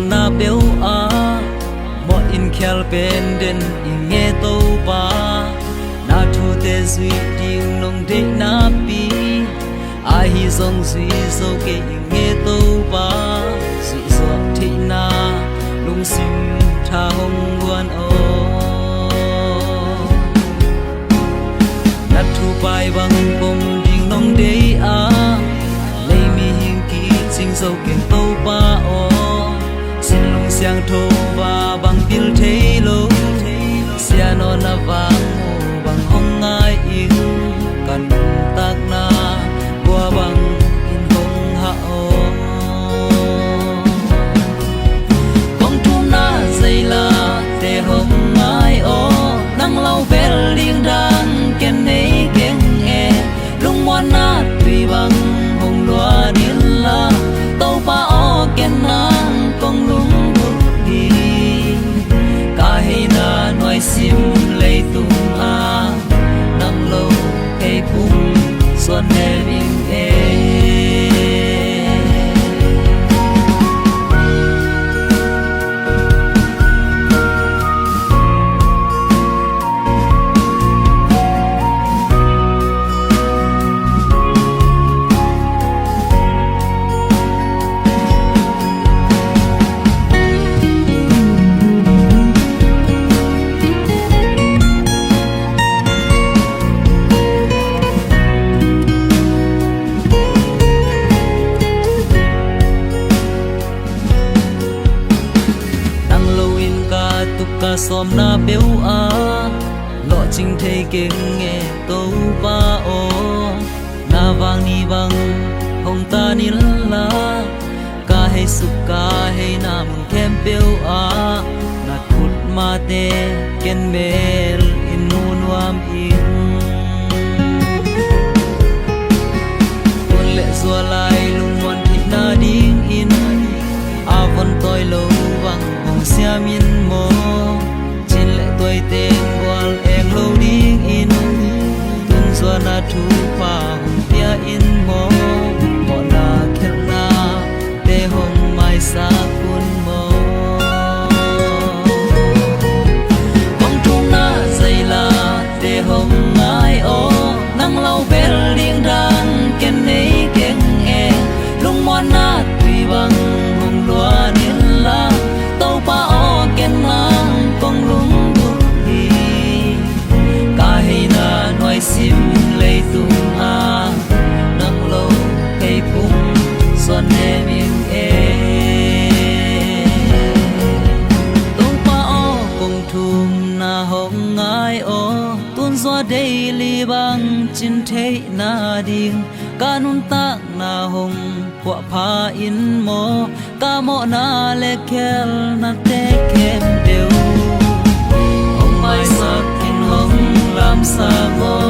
na bêu a mo in khel pen den in nghe tâu ba na thu te duy ding nong de na pi ai hi song duy so ke in nghe tâu ba duy so thi na lung sim tha hong guan o na thu bai bang bom ding nong de a lấy mi hình kỹ sinh sâu kèm tâu ba o xin lung xiang thô và bằng pil thế lô xia nó na vang mô bằng hong ai yêu cần tak na qua bằng in hong hạ o bong thu na dây la te hong ai o nang lau bel liêng đang ken nei keng e lung mon na tùy bằng hong loa niên la tâu ba o ken nang kong lung bút đi ca hay na nói sim lấy tung a nang lâu hay pung xuân hè bình e ca xóm na bêu a lọ chinh thấy kinh nghe tâu ba o na vang ni bang hong ta ni la ca hay suk ca hay na mung kem bêu a na thut ma te ken mel in nun wam in tuôn lệ xua lai lung mon thị na ding in a von toi lâu vang hong sia min mo tôi tên qual em lâu đi in tuần xuân na thu pha hùng tia in mô bọn na khel na te hồng mai sa kun mô bong thu na dây la te hồng ai o nang lau bel liêng đang ken nei keng e lung mon na tùy bằng hùng loa niên la tâu pa o ken nang kong lung nói sim lấy tung a nang lâu hay pung xuân hè miền e tung pa o cùng thum na hong ai o tuôn gió đây li bang chín thế na ding kanun tak na hong kwa pha in mo ka mo na le kel na te kem deu hong mai sak in hong lam sa mo